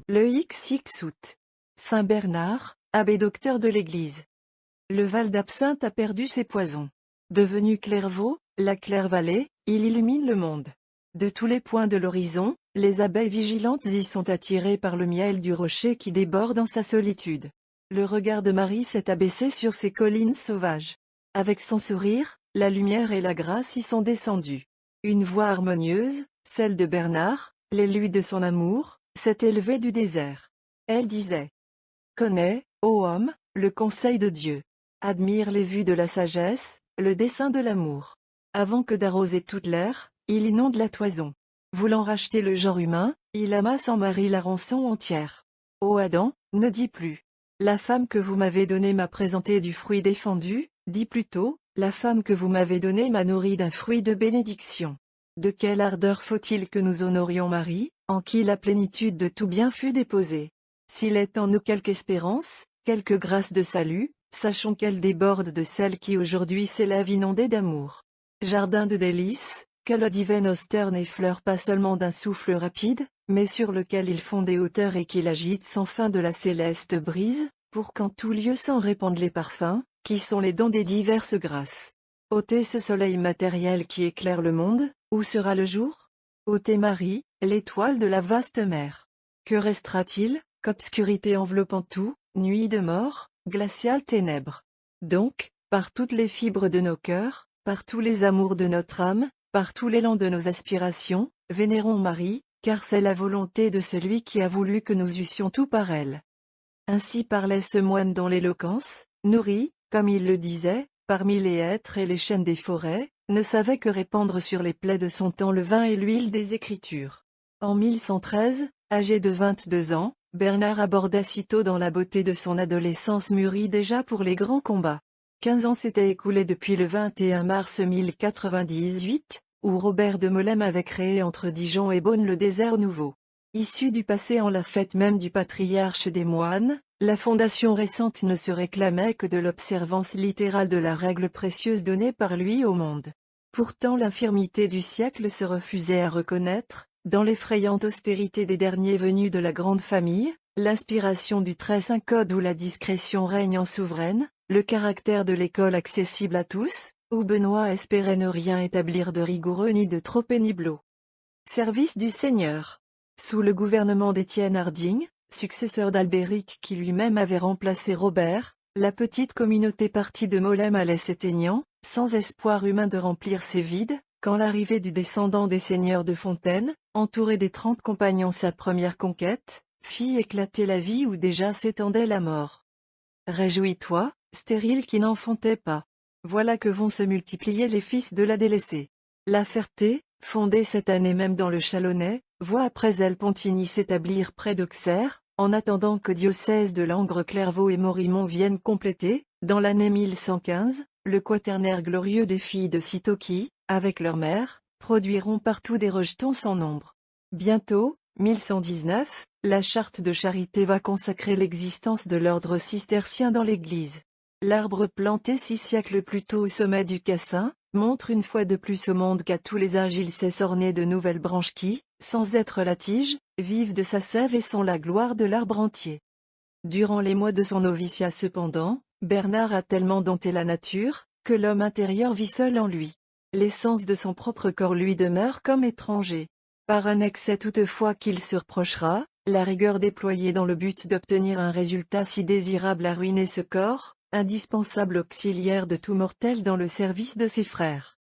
Le XX août. Saint Bernard, abbé docteur de l'Église. Le Val d'Absinthe a perdu ses poisons. Devenu Clairvaux, la Claire-Vallée, il illumine le monde. De tous les points de l'horizon, les abeilles vigilantes y sont attirées par le miel du rocher qui déborde en sa solitude. Le regard de Marie s'est abaissé sur ces collines sauvages. Avec son sourire, la lumière et la grâce y sont descendues. Une voix harmonieuse, celle de Bernard, l'élu de son amour, s'est élevée du désert. Elle disait: Connais, ô homme, le conseil de Dieu. Admire les vues de la sagesse, le dessein de l'amour. Avant que d'arroser toute l'air, il inonde la toison. Voulant racheter le genre humain, il amasse en Marie la rançon entière. Ô Adam, ne dis plus: la femme que vous m'avez donnée m'a présenté du fruit défendu, dis plutôt: la femme que vous m'avez donnée m'a nourri d'un fruit de bénédiction. De quelle ardeur faut-il que nous honorions Marie, en qui la plénitude de tout bien fut déposée. S'il est en nous quelque espérance, quelque grâce de salut, sachons qu'elle déborde de celle qui aujourd'hui s'élève inondée d'amour. Jardin de délices, que le divin austère n'effleure pas seulement d'un souffle rapide, mais sur lequel il fond des hauteurs et qu'il agite sans fin de la céleste brise, pour qu'en tout lieu s'en répandent les parfums, qui sont les dons des diverses grâces. Ôtez ce soleil matériel qui éclaire le monde, où sera le jour? Ôtez Marie, l'étoile de la vaste mer. Que restera-t-il, qu'obscurité enveloppant tout, nuit de mort, glaciales ténèbres? Donc, par toutes les fibres de nos cœurs, par tous les amours de notre âme, par tout l'élan de nos aspirations, vénérons Marie, car c'est la volonté de celui qui a voulu que nous eussions tout par elle. Ainsi parlait ce moine dont l'éloquence, nourrie, comme il le disait, parmi les hêtres et les chênes des forêts, ne savait que répandre sur les plaies de son temps le vin et l'huile des Écritures. En 1113, âgé de 22 ans, Bernard aborda sitôt dans la beauté de son adolescence mûrie déjà pour les grands combats. 15 ans s'étaient écoulés depuis le 21 mars 1098, où Robert de Molesme avait créé entre Dijon et Beaune le désert nouveau. Issu du passé en la fête même du patriarche des moines, la fondation récente ne se réclamait que de l'observance littérale de la règle précieuse donnée par lui au monde. Pourtant l'infirmité du siècle se refusait à reconnaître, dans l'effrayante austérité des derniers venus de la grande famille, l'inspiration du très saint code où la discrétion règne en souveraine, le caractère de l'école accessible à tous, où Benoît espérait ne rien établir de rigoureux ni de trop pénible. Service du Seigneur. Sous le gouvernement d'Étienne Harding, successeur d'Albéric qui lui-même avait remplacé Robert, la petite communauté partie de Molesme allait s'éteignant, sans espoir humain de remplir ses vides, quand l'arrivée du descendant des seigneurs de Fontaine, entouré des 30 compagnons sa première conquête, fit éclater la vie où déjà s'étendait la mort. Réjouis-toi, stérile qui n'enfantait pas. Voilà que vont se multiplier les fils de la délaissée. La Ferté, fondée cette année même dans le Chalonnais, voit après elle Pontigny s'établir près d'Auxerre, en attendant que diocèse de Langres, Clairvaux et Morimont viennent compléter, dans l'année 1115, le quaternaire glorieux des filles de Cîteaux qui, avec leur mère, produiront partout des rejetons sans nombre. Bientôt, 1119, la charte de charité va consacrer l'existence de l'ordre cistercien dans l'Église. L'arbre planté 6 siècles plus tôt au sommet du Cassin, montre une fois de plus au monde qu'à tous les âges il s'est orné de nouvelles branches qui, sans être la tige, vivent de sa sève et sont la gloire de l'arbre entier. Durant les mois de son noviciat cependant, Bernard a tellement dompté la nature, que l'homme intérieur vit seul en lui. L'essence de son propre corps lui demeure comme étranger. Par un excès toutefois qu'il se reprochera, la rigueur déployée dans le but d'obtenir un résultat si désirable a ruiné ce corps, indispensable auxiliaire de tout mortel dans le service de ses frères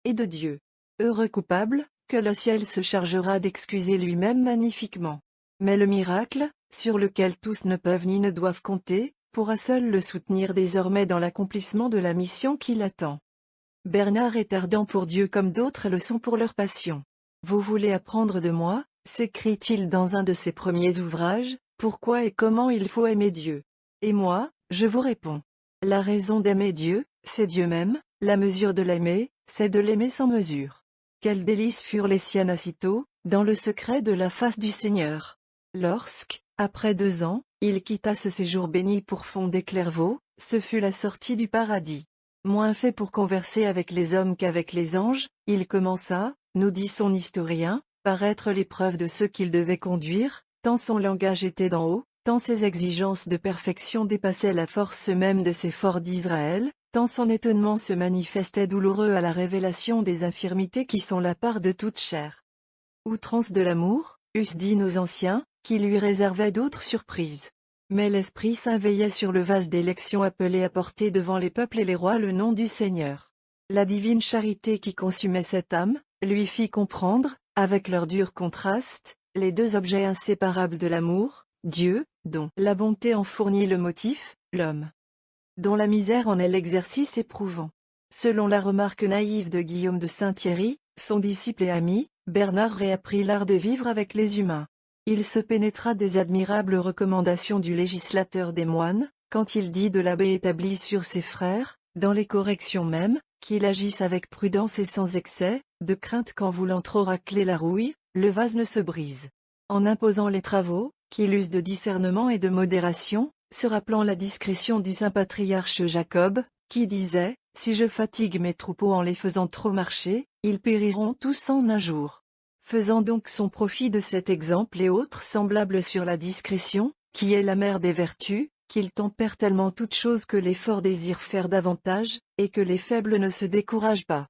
et de Dieu. Heureux coupable, que le ciel se chargera d'excuser lui-même magnifiquement. Mais le miracle, sur lequel tous ne peuvent ni ne doivent compter, pourra seul le soutenir désormais dans l'accomplissement de la mission qui l'attend. Bernard est ardent pour Dieu comme d'autres le sont pour leur passion. Vous voulez apprendre de moi, s'écrie-t-il dans un de ses premiers ouvrages, pourquoi et comment il faut aimer Dieu. Et moi, je vous réponds. La raison d'aimer Dieu, c'est Dieu même, la mesure de l'aimer, c'est de l'aimer sans mesure. Quelles délices furent les siennes à Cîteaux, dans le secret de la face du Seigneur. Lorsque, après 2 ans, il quitta ce séjour béni pour fonder Clairvaux, ce fut la sortie du paradis. Moins fait pour converser avec les hommes qu'avec les anges, il commença, nous dit son historien, par être l'épreuve de ceux qu'il devait conduire, tant son langage était d'en haut, tant ses exigences de perfection dépassaient la force même de ses forts d'Israël, tant son étonnement se manifestait douloureux à la révélation des infirmités qui sont la part de toute chair. Outrance de l'amour, eussent dit nos anciens, qui lui réservaient d'autres surprises. Mais l'Esprit Saint veillait sur le vase d'élection appelé à porter devant les peuples et les rois le nom du Seigneur. La divine charité qui consumait cette âme, lui fit comprendre, avec leur dur contraste, les deux objets inséparables de l'amour, Dieu, dont la bonté en fournit le motif, l'homme, dont la misère en est l'exercice éprouvant. Selon la remarque naïve de Guillaume de Saint-Thierry, son disciple et ami, Bernard réapprit l'art de vivre avec les humains. Il se pénétra des admirables recommandations du législateur des moines, quand il dit de l'abbé établi sur ses frères, dans les corrections mêmes, qu'il agisse avec prudence et sans excès, de crainte qu'en voulant trop racler la rouille, le vase ne se brise. En imposant les travaux, qu'il use de discernement et de modération, se rappelant la discrétion du saint patriarche Jacob, qui disait, « Si je fatigue mes troupeaux en les faisant trop marcher, ils périront tous en un jour. » Faisant donc son profit de cet exemple et autres semblables sur la discrétion, qui est la mère des vertus, qu'il tempère tellement toutes choses que les forts désirent faire davantage, et que les faibles ne se découragent pas.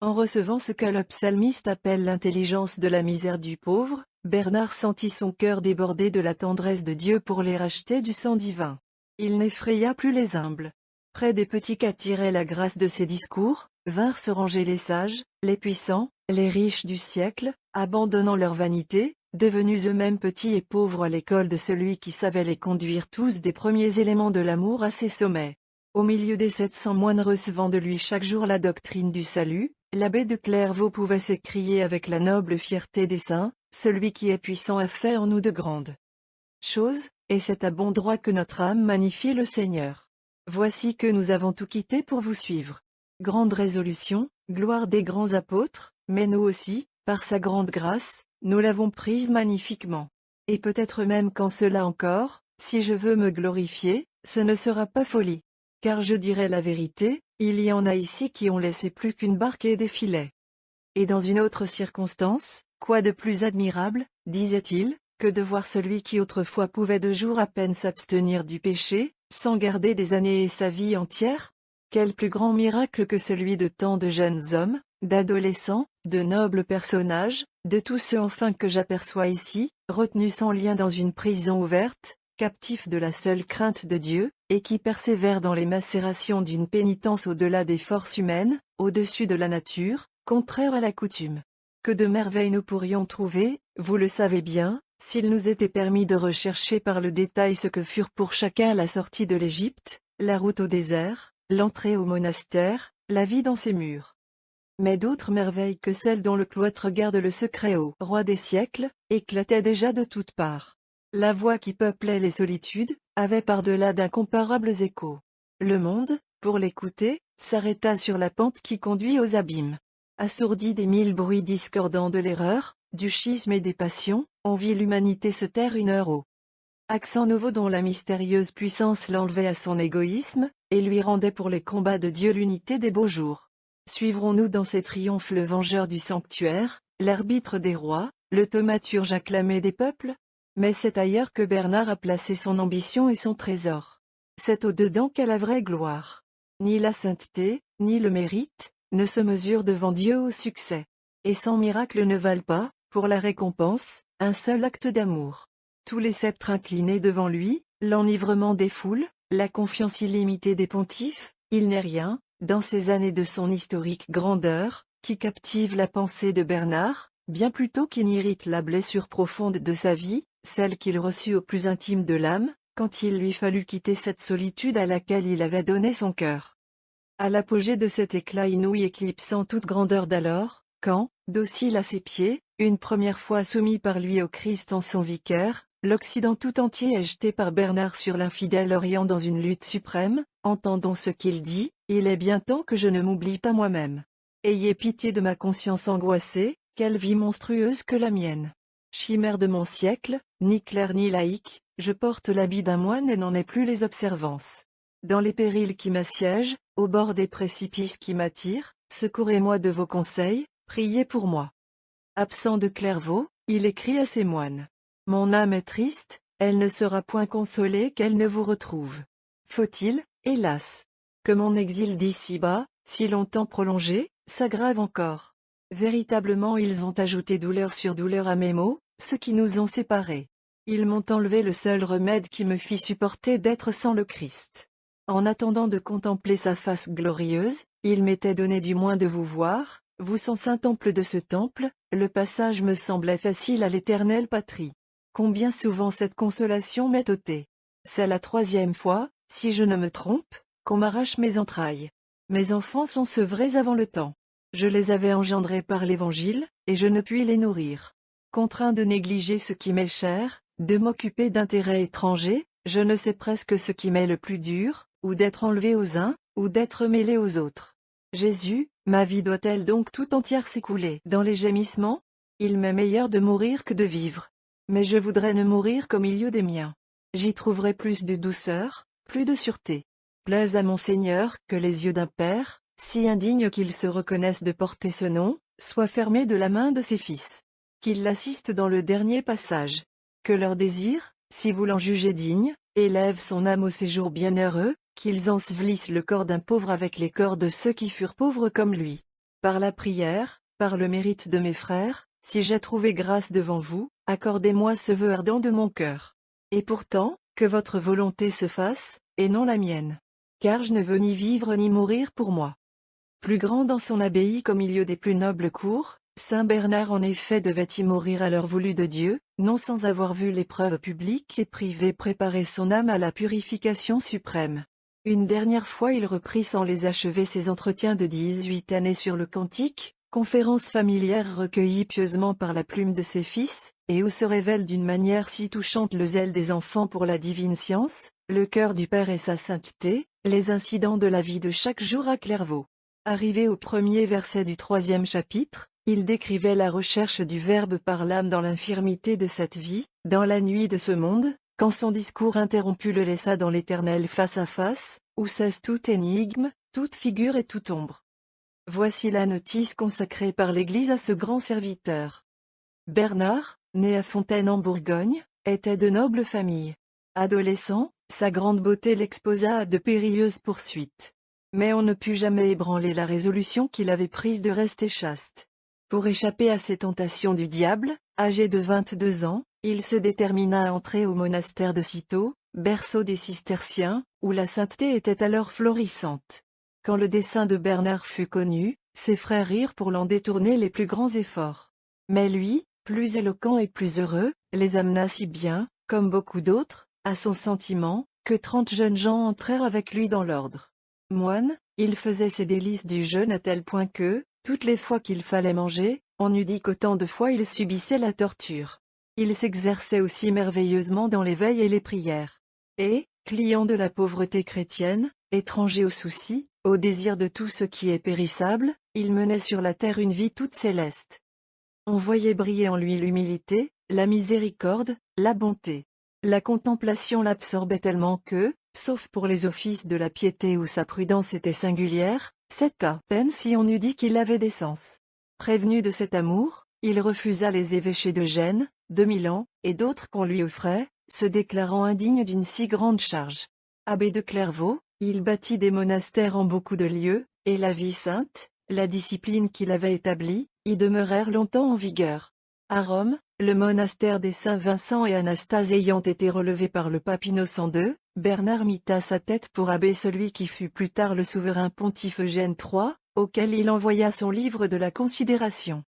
En recevant ce que le psalmiste appelle l'intelligence de la misère du pauvre, Bernard sentit son cœur déborder de la tendresse de Dieu pour les racheter du sang divin. Il n'effraya plus les humbles. Près des petits qu'attirait la grâce de ses discours, vinrent se ranger les sages, les puissants, les riches du siècle, abandonnant leur vanité, devenus eux-mêmes petits et pauvres à l'école de celui qui savait les conduire tous des premiers éléments de l'amour à ses sommets. Au milieu des 700 moines recevant de lui chaque jour la doctrine du salut, l'abbé de Clairvaux pouvait s'écrier avec la noble fierté des saints, « Celui qui est puissant a fait en nous de grandes choses, et c'est à bon droit que notre âme magnifie le Seigneur. Voici que nous avons tout quitté pour vous suivre. Grande résolution, gloire des grands apôtres, mais nous aussi, par sa grande grâce, nous l'avons prise magnifiquement. Et peut-être même qu'en cela encore, si je veux me glorifier, ce ne sera pas folie. Car je dirai la vérité, il y en a ici qui ont laissé plus qu'une barque et des filets. » Et dans une autre circonstance, quoi de plus admirable, disait-il, que de voir celui qui autrefois pouvait 2 jours à peine s'abstenir du péché, sans garder des années et sa vie entière? Quel plus grand miracle que celui de tant de jeunes hommes, d'adolescents, de nobles personnages, de tous ceux enfin que j'aperçois ici, retenus sans lien dans une prison ouverte, captifs de la seule crainte de Dieu, et qui persévèrent dans les macérations d'une pénitence au-delà des forces humaines, au-dessus de la nature, contraire à la coutume. Que de merveilles nous pourrions trouver, vous le savez bien, s'il nous était permis de rechercher par le détail ce que furent pour chacun la sortie de l'Égypte, la route au désert, l'entrée au monastère, la vie dans ses murs. Mais d'autres merveilles que celles dont le cloître garde le secret au roi des siècles, éclataient déjà de toutes parts. La voix qui peuplait les solitudes, avait par-delà d'incomparables échos. Le monde, pour l'écouter, s'arrêta sur la pente qui conduit aux abîmes. Assourdi des 1000 bruits discordants de l'erreur, du schisme et des passions, on vit l'humanité se taire une heure au accent nouveau dont la mystérieuse puissance l'enlevait à son égoïsme, et lui rendait pour les combats de Dieu l'unité des beaux jours. Suivrons-nous dans ces triomphes le vengeur du sanctuaire, l'arbitre des rois, le thaumaturge acclamé des peuples? Mais c'est ailleurs que Bernard a placé son ambition et son trésor. C'est au-dedans qu'est la vraie gloire. Ni la sainteté, ni le mérite, ne se mesurent devant Dieu au succès. Et sans miracle ne valent pas, pour la récompense, un seul acte d'amour. Tous les sceptres inclinés devant lui, l'enivrement des foules, la confiance illimitée des pontifes, il n'est rien, dans ces années de son historique grandeur, qui captive la pensée de Bernard, bien plutôt qu'il n'irrite la blessure profonde de sa vie, celle qu'il reçut au plus intime de l'âme, quand il lui fallut quitter cette solitude à laquelle il avait donné son cœur. À l'apogée de cet éclat inouï éclipsant toute grandeur d'alors, quand, docile à ses pieds, une première fois soumis par lui au Christ en son vicaire, l'Occident tout entier est jeté par Bernard sur l'infidèle Orient dans une lutte suprême, entendons ce qu'il dit, « Il est bien temps que je ne m'oublie pas moi-même. Ayez pitié de ma conscience angoissée, quelle vie monstrueuse que la mienne. Chimère de mon siècle, ni clair ni laïque, je porte l'habit d'un moine et n'en ai plus les observances. Dans les périls qui m'assiègent, au bord des précipices qui m'attirent, secourez-moi de vos conseils, priez pour moi. » Absent de Clairvaux, il écrit à ses moines. Mon âme est triste, elle ne sera point consolée qu'elle ne vous retrouve. Faut-il, hélas, que mon exil d'ici-bas, si longtemps prolongé, s'aggrave encore? Véritablement ils ont ajouté douleur sur douleur à mes maux, ceux qui nous ont séparés. Ils m'ont enlevé le seul remède qui me fit supporter d'être sans le Christ. En attendant de contempler sa face glorieuse, il m'était donné du moins de vous voir, vous sans saint temple de ce temple, le passage me semblait facile à l'éternelle patrie. Combien souvent cette consolation m'est ôtée. C'est la 3e fois, si je ne me trompe, qu'on m'arrache mes entrailles. Mes enfants sont sevrés avant le temps. Je les avais engendrés par l'Évangile, et je ne puis les nourrir. Contraint de négliger ce qui m'est cher, de m'occuper d'intérêts étrangers, je ne sais presque ce qui m'est le plus dur, ou d'être enlevé aux uns, ou d'être mêlé aux autres. Jésus, ma vie doit-elle donc tout entière s'écouler dans les gémissements? Il m'est meilleur de mourir que de vivre. Mais je voudrais ne mourir qu'au milieu des miens. J'y trouverai plus de douceur, plus de sûreté. Plaise à mon Seigneur que les yeux d'un père, si indigne qu'il se reconnaisse de porter ce nom, soient fermés de la main de ses fils. Qu'il l'assiste dans le dernier passage. Que leur désir, si vous l'en jugez digne, élève son âme au séjour bienheureux, qu'ils ensevelissent le corps d'un pauvre avec les corps de ceux qui furent pauvres comme lui. Par la prière, par le mérite de mes frères, si j'ai trouvé grâce devant vous, accordez-moi ce vœu ardent de mon cœur. Et pourtant, que votre volonté se fasse, et non la mienne. Car je ne veux ni vivre ni mourir pour moi. Plus grand dans son abbaye qu'au milieu des plus nobles cours, saint Bernard en effet devait y mourir à l'heure voulue de Dieu, non sans avoir vu l'épreuve publique et privée préparer son âme à la purification suprême. Une dernière fois il reprit sans les achever ses entretiens de 18 années sur le cantique, conférence familière recueillie pieusement par la plume de ses fils, et où se révèle d'une manière si touchante le zèle des enfants pour la divine science, le cœur du Père et sa sainteté, les incidents de la vie de chaque jour à Clairvaux. Arrivé au premier verset du 3e chapitre, il décrivait la recherche du Verbe par l'âme dans l'infirmité de cette vie, dans la nuit de ce monde, quand son discours interrompu le laissa dans l'éternel face à face, où cesse toute énigme, toute figure et toute ombre. Voici la notice consacrée par l'Église à ce grand serviteur. Bernard, né à Fontaine en Bourgogne, était de noble famille. Adolescent, sa grande beauté l'exposa à de périlleuses poursuites. Mais on ne put jamais ébranler la résolution qu'il avait prise de rester chaste. Pour échapper à ces tentations du diable, âgé de 22 ans, il se détermina à entrer au monastère de Cîteaux, berceau des cisterciens, où la sainteté était alors florissante. Quand le dessein de Bernard fut connu, ses frères rirent pour l'en détourner les plus grands efforts. Mais lui, plus éloquent et plus heureux, les amena si bien, comme beaucoup d'autres, à son sentiment, que 30 jeunes gens entrèrent avec lui dans l'ordre. Moine, il faisait ses délices du jeûne à tel point que, toutes les fois qu'il fallait manger, on eût dit qu'autant de fois il subissait la torture. Il s'exerçait aussi merveilleusement dans l'éveil et les prières. Et, client de la pauvreté chrétienne, étranger aux soucis, au désir de tout ce qui est périssable, il menait sur la terre une vie toute céleste. On voyait briller en lui l'humilité, la miséricorde, la bonté. La contemplation l'absorbait tellement que, sauf pour les offices de la piété où sa prudence était singulière, c'est à peine si on eût dit qu'il avait des sens. Prévenu de cet amour, il refusa les évêchés de Gênes, de Milan, et d'autres qu'on lui offrait, se déclarant indigne d'une si grande charge. Abbé de Clairvaux, il bâtit des monastères en beaucoup de lieux, et la vie sainte, la discipline qu'il avait établie, y demeurèrent longtemps en vigueur. À Rome, le monastère des saints Vincent et Anastase ayant été relevé par le pape Innocent II, Bernard mit à sa tête pour abbé celui qui fut plus tard le souverain pontife Eugène III, auquel il envoya son livre de la Considération.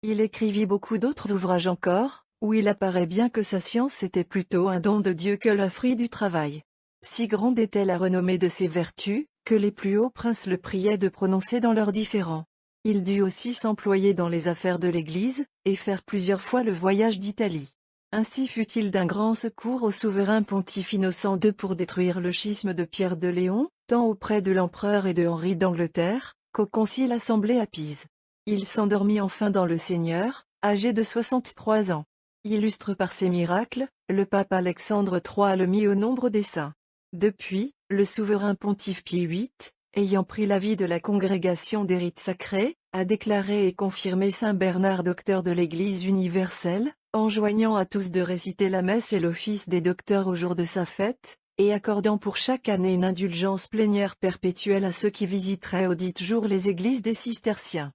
Il écrivit beaucoup d'autres ouvrages encore, où il apparaît bien que sa science était plutôt un don de Dieu que le fruit du travail. Si grande était la renommée de ses vertus, que les plus hauts princes le priaient de prononcer dans leurs différends. Il dut aussi s'employer dans les affaires de l'Église, et faire plusieurs fois le voyage d'Italie. Ainsi fut-il d'un grand secours au souverain pontife Innocent II pour détruire le schisme de Pierre de Léon, tant auprès de l'empereur et de Henri d'Angleterre, qu'au concile assemblé à Pise. Il s'endormit enfin dans le Seigneur, âgé de 63 ans. Illustre par ses miracles, le pape Alexandre III le mit au nombre des saints. Depuis, le souverain pontife Pie VIII, ayant pris l'avis de la congrégation des rites sacrés, a déclaré et confirmé saint Bernard docteur de l'Église universelle, enjoignant à tous de réciter la messe et l'office des docteurs au jour de sa fête, et accordant pour chaque année une indulgence plénière perpétuelle à ceux qui visiteraient au dit jour les églises des cisterciens.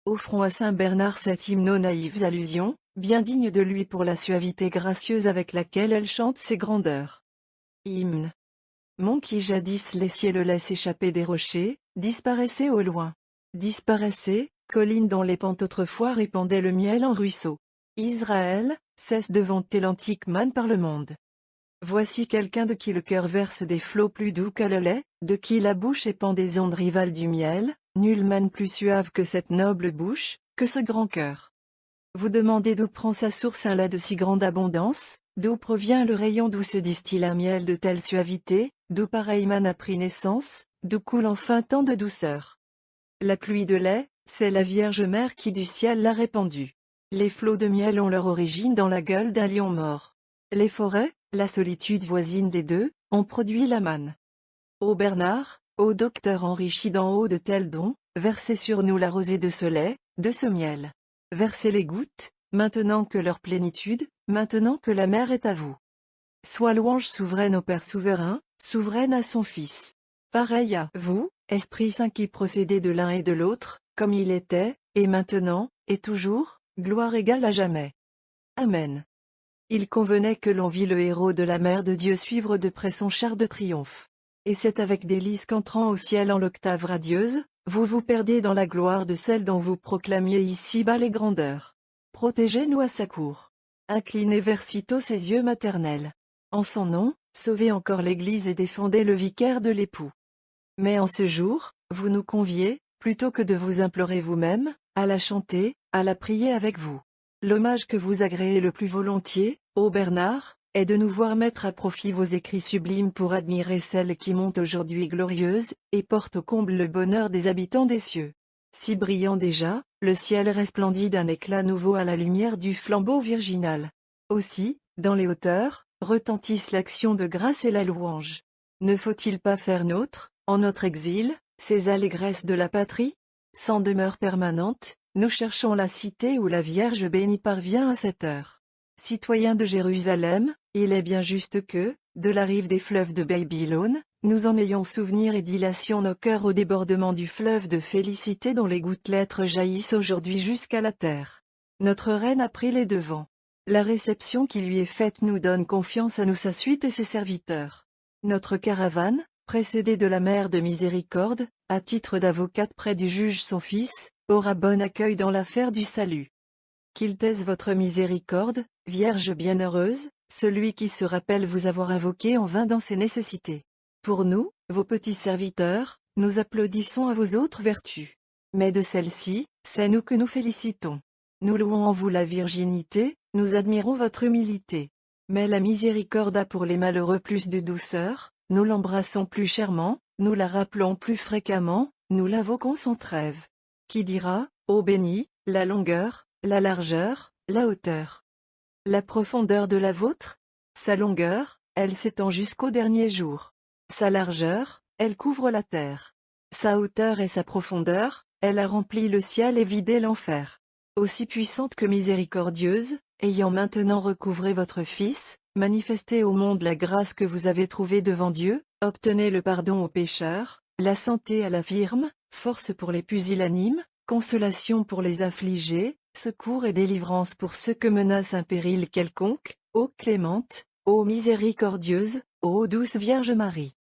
Offrons à saint Bernard cet hymne aux naïves allusions, bien digne de lui pour la suavité gracieuse avec laquelle elle chante ses grandeurs. Hymne. Mont qui jadis laissiez le lait s'échapper des rochers, disparaissez au loin. Disparaissez, collines dont les pentes autrefois répandaient le miel en ruisseaux. Israël, cesse de vanter l'antique manne par le monde. Voici quelqu'un de qui le cœur verse des flots plus doux que le lait, de qui la bouche épand des ondes rivales du miel, nulle manne plus suave que cette noble bouche, que ce grand cœur. Vous demandez d'où prend sa source un lait de si grande abondance, d'où provient le rayon d'où se distille un miel de telle suavité, d'où pareille manne a pris naissance, d'où coule enfin tant de douceur. La pluie de lait, c'est la Vierge Mère qui du ciel l'a répandue. Les flots de miel ont leur origine dans la gueule d'un lion mort. Les forêts, la solitude voisine des deux, ont produit la manne. Ô Bernard, ô docteur enrichi d'en haut de tels dons, versez sur nous la rosée de ce lait, de ce miel. Versez les gouttes, maintenant que leur plénitude, maintenant que la mer est à vous. Sois louange souveraine au Père souverain, souveraine à son Fils. Pareil à vous, Esprit Saint qui procédez de l'un et de l'autre, comme il était, et maintenant, et toujours, gloire égale à jamais. Amen. Il convenait que l'on vît le héros de la Mère de Dieu suivre de près son char de triomphe. Et c'est avec délice qu'entrant au ciel en l'octave radieuse, vous vous perdez dans la gloire de celle dont vous proclamiez ici-bas les grandeurs. Protégez-nous à sa cour. Inclinez vers sitôt ses yeux maternels. En son nom, sauvez encore l'Église et défendez le vicaire de l'époux. Mais en ce jour, vous nous conviez, plutôt que de vous implorer vous-même, à la chanter, à la prier avec vous. L'hommage que vous agréez le plus volontiers, ô Bernard, est de nous voir mettre à profit vos écrits sublimes pour admirer celle qui monte aujourd'hui glorieuse, et porte au comble le bonheur des habitants des cieux. Si brillant déjà, le ciel resplendit d'un éclat nouveau à la lumière du flambeau virginal. Aussi, dans les hauteurs, retentissent l'action de grâce et la louange. Ne faut-il pas faire nôtre, en notre exil, ces allégresses de la patrie? Sans demeure permanente, nous cherchons la cité où la Vierge bénie parvient à cette heure. Citoyens de Jérusalem, il est bien juste que, de la rive des fleuves de Babylone, nous en ayons souvenir et dilations nos cœurs au débordement du fleuve de félicité dont les gouttelettes jaillissent aujourd'hui jusqu'à la terre. Notre reine a pris les devants. La réception qui lui est faite nous donne confiance à nous sa suite et ses serviteurs. Notre caravane, précédée de la mère de miséricorde, à titre d'avocate près du juge son fils, aura bon accueil dans l'affaire du salut. Qu'il taise votre miséricorde, Vierge bienheureuse, celui qui se rappelle vous avoir invoqué en vain dans ses nécessités. Pour nous, vos petits serviteurs, nous applaudissons à vos autres vertus. Mais de celle-ci, c'est nous que nous félicitons. Nous louons en vous la virginité, nous admirons votre humilité. Mais la miséricorde a pour les malheureux plus de douceur, nous l'embrassons plus chèrement, nous la rappelons plus fréquemment, nous l'invoquons sans trêve. Qui dira, ô béni, la longueur, la largeur, la hauteur, la profondeur de la vôtre? Sa longueur, elle s'étend jusqu'au dernier jour. Sa largeur, elle couvre la terre. Sa hauteur et sa profondeur, elle a rempli le ciel et vidé l'enfer. Aussi puissante que miséricordieuse, ayant maintenant recouvré votre Fils, manifestez au monde la grâce que vous avez trouvée devant Dieu, obtenez le pardon aux pécheurs, la santé à l'infirme, force pour les pusillanimes, consolation pour les affligés, secours et délivrance pour ceux que menace un péril quelconque, ô clémente, ô miséricordieuse, ô douce Vierge Marie.